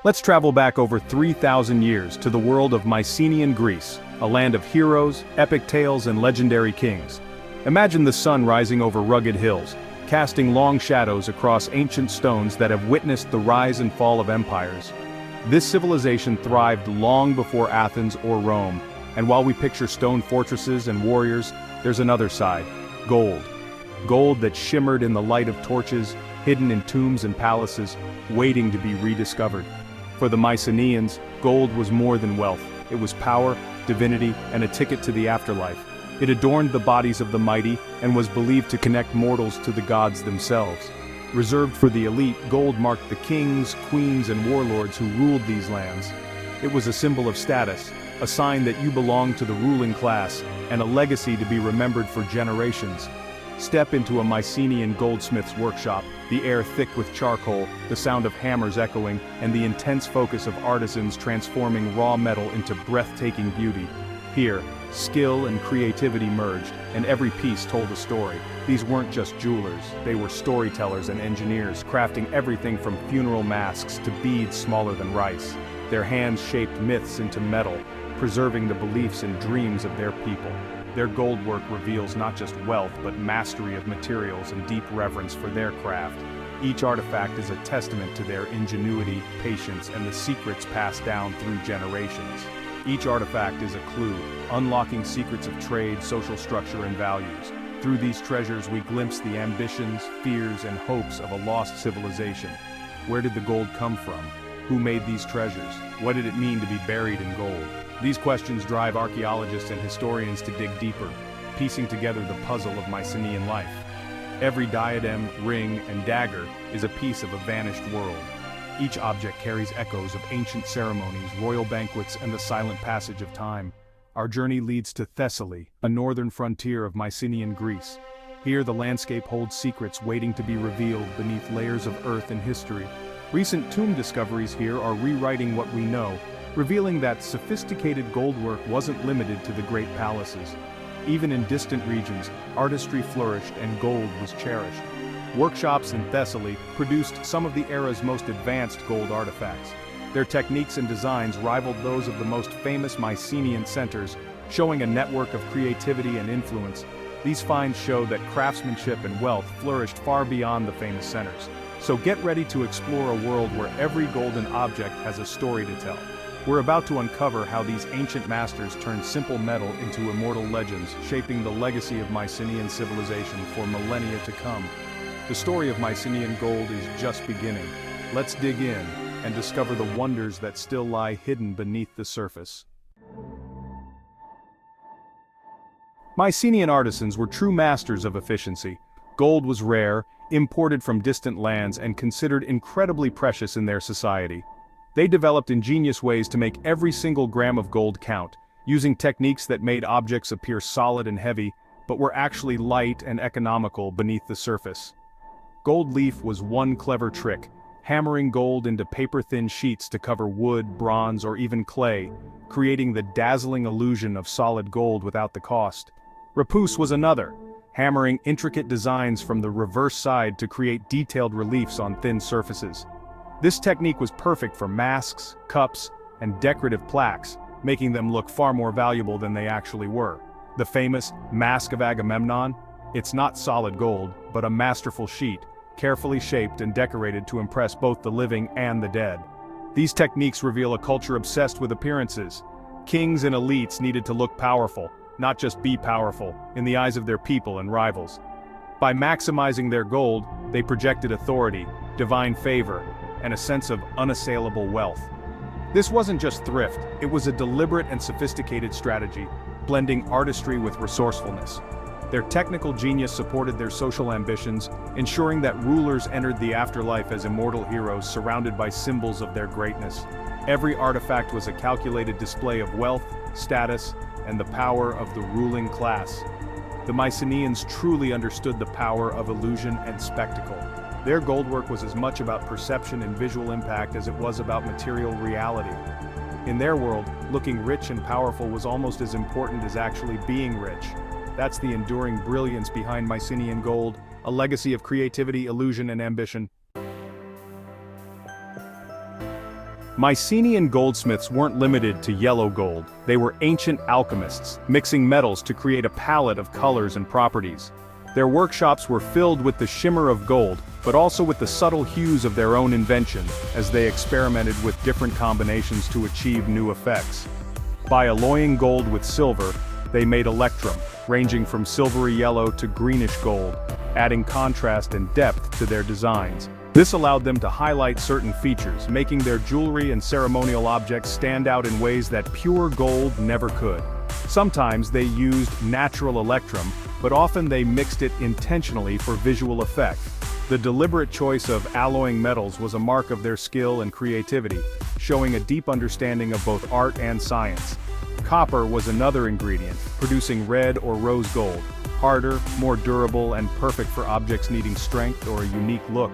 Let's travel back over 3,000 years to the world of Mycenaean Greece, a land of heroes, epic tales, and legendary kings. Imagine the sun rising over rugged hills, casting long shadows across ancient stones that have witnessed the rise and fall of empires. This civilization thrived long before Athens or Rome, and while we picture stone fortresses and warriors, there's another side: gold. Gold that shimmered in the light of torches, hidden in tombs and palaces, waiting to be rediscovered. For the Mycenaeans, gold was more than wealth. It was power, divinity, and a ticket to the afterlife. It adorned the bodies of the mighty and was believed to connect mortals to the gods themselves. Reserved for the elite, gold marked the kings, queens, and warlords who ruled these lands. It was a symbol of status, a sign that you belonged to the ruling class, and a legacy to be remembered for generations. Step into a Mycenaean goldsmith's workshop, the air thick with charcoal, the sound of hammers echoing, and the intense focus of artisans transforming raw metal into breathtaking beauty. Here, skill and creativity merged, and every piece told a story. These weren't just jewelers, they were storytellers and engineers, crafting everything from funeral masks to beads smaller than rice. Their hands shaped myths into metal, preserving the beliefs and dreams of their people. Their gold work reveals not just wealth but mastery of materials and deep reverence for their craft. Each artifact is a testament to their ingenuity, patience, and the secrets passed down through generations. Each artifact is a clue, unlocking secrets of trade, social structure, and values. Through these treasures we glimpse the ambitions, fears, and hopes of a lost civilization. Where did the gold come from? Who made these treasures? What did it mean to be buried in gold? These questions drive archaeologists and historians to dig deeper, piecing together the puzzle of Mycenaean life. Every diadem, ring, and dagger is a piece of a vanished world. Each object carries echoes of ancient ceremonies, royal banquets, and the silent passage of time. Our journey leads to Thessaly, a northern frontier of Mycenaean Greece. Here the landscape holds secrets waiting to be revealed beneath layers of earth and history. Recent tomb discoveries here are rewriting what we know, revealing that sophisticated goldwork wasn't limited to the great palaces. Even in distant regions, artistry flourished and gold was cherished. Workshops in Thessaly produced some of the era's most advanced gold artifacts. Their techniques and designs rivaled those of the most famous Mycenaean centers, showing a network of creativity and influence. These finds show that craftsmanship and wealth flourished far beyond the famous centers. So get ready to explore a world where every golden object has a story to tell. We're about to uncover how these ancient masters turned simple metal into immortal legends, shaping the legacy of Mycenaean civilization for millennia to come. The story of Mycenaean gold is just beginning. Let's dig in and discover the wonders that still lie hidden beneath the surface. Mycenaean artisans were true masters of efficiency. Gold was rare, imported from distant lands, and considered incredibly precious in their society. They developed ingenious ways to make every single gram of gold count, using techniques that made objects appear solid and heavy, but were actually light and economical beneath the surface. Gold leaf was one clever trick, hammering gold into paper-thin sheets to cover wood, bronze, or even clay, creating the dazzling illusion of solid gold without the cost. Repousse was another, hammering intricate designs from the reverse side to create detailed reliefs on thin surfaces. This technique was perfect for masks, cups, and decorative plaques, making them look far more valuable than they actually were. The famous Mask of Agamemnon? It's not solid gold, but a masterful sheet, carefully shaped and decorated to impress both the living and the dead. These techniques reveal a culture obsessed with appearances. Kings and elites needed to look powerful, not just be powerful, in the eyes of their people and rivals. By maximizing their gold, they projected authority, divine favor, and a sense of unassailable wealth. This wasn't just thrift, it was a deliberate and sophisticated strategy, blending artistry with resourcefulness. Their technical genius supported their social ambitions, ensuring that rulers entered the afterlife as immortal heroes surrounded by symbols of their greatness. Every artifact was a calculated display of wealth, status, and the power of the ruling class. The Mycenaeans truly understood the power of illusion and spectacle. Their goldwork was as much about perception and visual impact as it was about material reality. In their world, looking rich and powerful was almost as important as actually being rich. That's the enduring brilliance behind Mycenaean gold, a legacy of creativity, illusion, and ambition. Mycenaean goldsmiths weren't limited to yellow gold, they were ancient alchemists, mixing metals to create a palette of colors and properties. Their workshops were filled with the shimmer of gold, but also with the subtle hues of their own invention, as they experimented with different combinations to achieve new effects. By alloying gold with silver, they made electrum, ranging from silvery yellow to greenish gold, adding contrast and depth to their designs. This allowed them to highlight certain features, making their jewelry and ceremonial objects stand out in ways that pure gold never could. Sometimes they used natural electrum, but often they mixed it intentionally for visual effect. The deliberate choice of alloying metals was a mark of their skill and creativity, showing a deep understanding of both art and science. Copper was another ingredient, producing red or rose gold, harder, more durable, and perfect for objects needing strength or a unique look.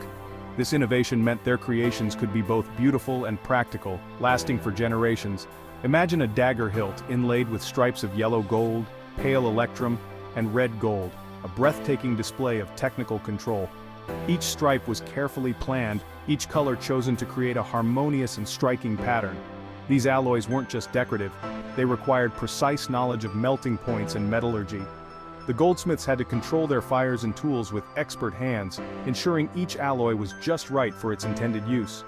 This innovation meant their creations could be both beautiful and practical, lasting for generations. Imagine a dagger hilt inlaid with stripes of yellow gold, pale electrum, and red gold, a breathtaking display of technical control. Each stripe was carefully planned, each color chosen to create a harmonious and striking pattern. These alloys weren't just decorative, they required precise knowledge of melting points and metallurgy. The goldsmiths had to control their fires and tools with expert hands, ensuring each alloy was just right for its intended use.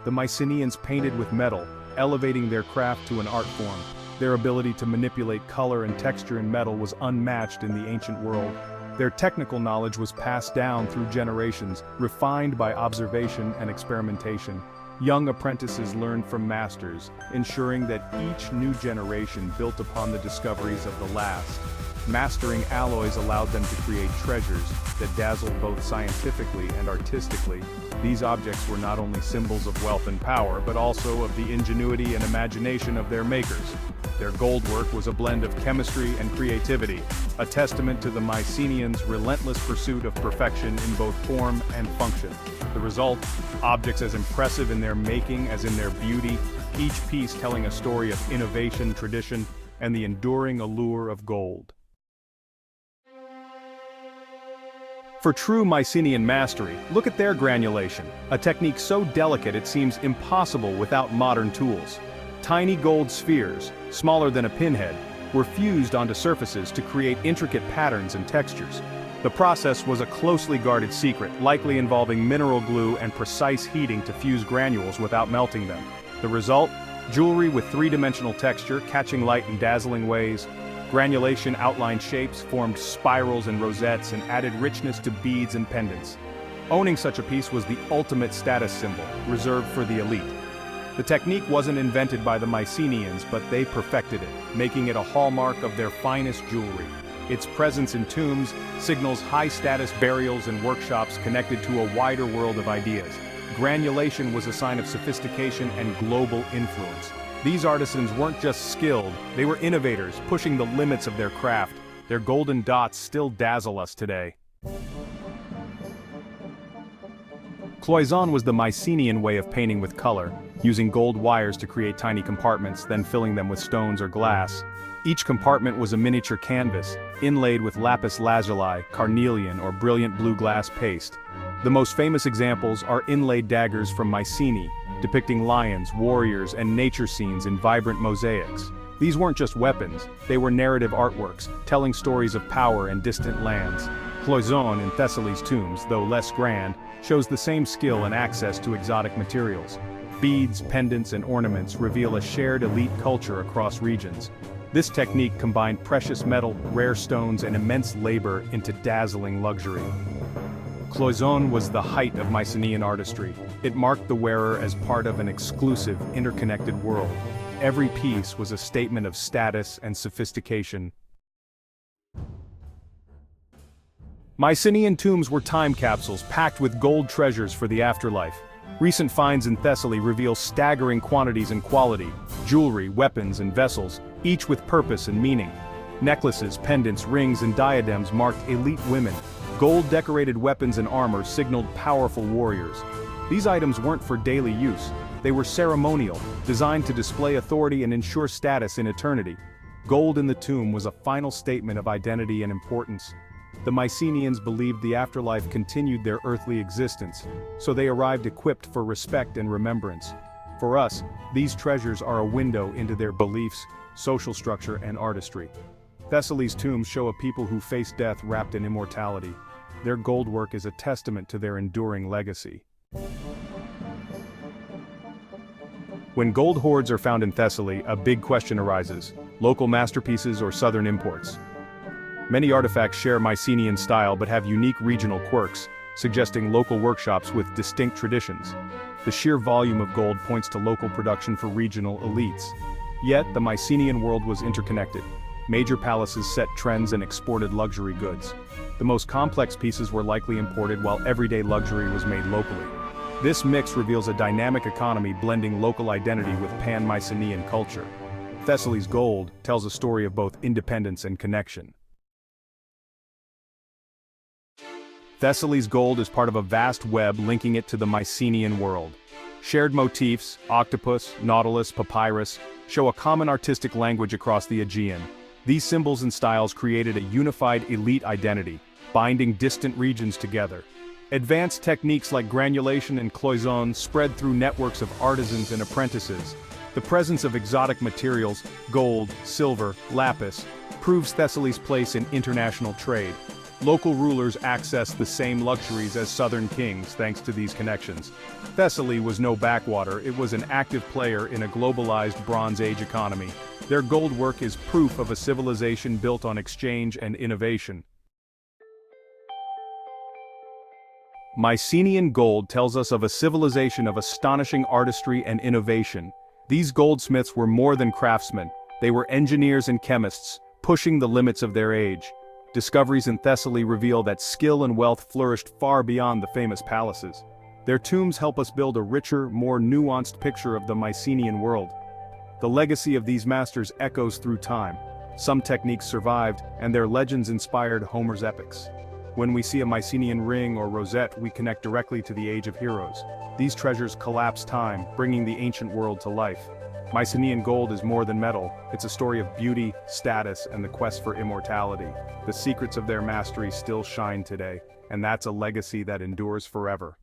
The Mycenaeans painted with metal, elevating their craft to an art form. Their ability to manipulate color and texture in metal was unmatched in the ancient world. Their technical knowledge was passed down through generations, refined by observation and experimentation. Young apprentices learned from masters, ensuring that each new generation built upon the discoveries of the last. Mastering alloys allowed them to create treasures that dazzled both scientifically and artistically. These objects were not only symbols of wealth and power, but also of the ingenuity and imagination of their makers. Their gold work was a blend of chemistry and creativity, a testament to the Mycenaeans' relentless pursuit of perfection in both form and function. The result, objects as impressive in their making as in their beauty, each piece telling a story of innovation, tradition, and the enduring allure of gold. For true Mycenaean mastery, look at their granulation, a technique so delicate it seems impossible without modern tools. Tiny gold spheres, smaller than a pinhead, were fused onto surfaces to create intricate patterns and textures. The process was a closely guarded secret, likely involving mineral glue and precise heating to fuse granules without melting them. The result? Jewelry with three-dimensional texture, catching light in dazzling ways. Granulation outlined shapes, formed spirals and rosettes, and added richness to beads and pendants. Owning such a piece was the ultimate status symbol, reserved for the elite. The technique wasn't invented by the Mycenaeans, but they perfected it, making it a hallmark of their finest jewelry. Its presence in tombs signals high-status burials and workshops connected to a wider world of ideas. Granulation was a sign of sophistication and global influence. These artisans weren't just skilled, they were innovators, pushing the limits of their craft. Their golden dots still dazzle us today. Cloisonné was the Mycenaean way of painting with color, using gold wires to create tiny compartments, then filling them with stones or glass. Each compartment was a miniature canvas, inlaid with lapis lazuli, carnelian, or brilliant blue glass paste. The most famous examples are inlaid daggers from Mycenae, depicting lions, warriors, and nature scenes in vibrant mosaics. These weren't just weapons, they were narrative artworks, telling stories of power and distant lands. Cloisonné in Thessaly's tombs, though less grand, shows the same skill and access to exotic materials. Beads, pendants, and ornaments reveal a shared elite culture across regions. This technique combined precious metal, rare stones, and immense labor into dazzling luxury. Cloisonné was the height of Mycenaean artistry. It marked the wearer as part of an exclusive, interconnected world. Every piece was a statement of status and sophistication. Mycenaean tombs were time capsules packed with gold treasures for the afterlife. Recent finds in Thessaly reveal staggering quantities and quality: jewelry, weapons, and vessels, each with purpose and meaning. Necklaces, pendants, rings, and diadems marked elite women. Gold-decorated weapons and armor signaled powerful warriors. These items weren't for daily use. They were ceremonial, designed to display authority and ensure status in eternity. Gold in the tomb was a final statement of identity and importance. The Mycenaeans believed the afterlife continued their earthly existence, so they arrived equipped for respect and remembrance. For us, these treasures are a window into their beliefs, social structure, and artistry. Thessaly's tombs show a people who face death wrapped in immortality. Their gold work is a testament to their enduring legacy. When gold hoards are found in Thessaly, a big question arises: local masterpieces or southern imports? Many artifacts share Mycenaean style but have unique regional quirks, suggesting local workshops with distinct traditions. The sheer volume of gold points to local production for regional elites. Yet, the Mycenaean world was interconnected. Major palaces set trends and exported luxury goods. The most complex pieces were likely imported while everyday luxury was made locally. This mix reveals a dynamic economy blending local identity with pan-Mycenaean culture. Thessaly's gold tells a story of both independence and connection. Thessaly's gold is part of a vast web linking it to the Mycenaean world. Shared motifs, octopus, nautilus, papyrus, show a common artistic language across the Aegean. These symbols and styles created a unified elite identity, binding distant regions together. Advanced techniques like granulation and cloisonné spread through networks of artisans and apprentices. The presence of exotic materials, gold, silver, lapis, proves Thessaly's place in international trade. Local rulers accessed the same luxuries as southern kings thanks to these connections. Thessaly was no backwater, it was an active player in a globalized Bronze Age economy. Their gold work is proof of a civilization built on exchange and innovation. Mycenaean gold tells us of a civilization of astonishing artistry and innovation. These goldsmiths were more than craftsmen, they were engineers and chemists, pushing the limits of their age. Discoveries in Thessaly reveal that skill and wealth flourished far beyond the famous palaces. Their tombs help us build a richer, more nuanced picture of the Mycenaean world. The legacy of these masters echoes through time. Some techniques survived, and their legends inspired Homer's epics. When we see a Mycenaean ring or rosette, we connect directly to the Age of Heroes. These treasures collapse time, bringing the ancient world to life. Mycenaean gold is more than metal, it's a story of beauty, status, and the quest for immortality. The secrets of their mastery still shine today, and that's a legacy that endures forever.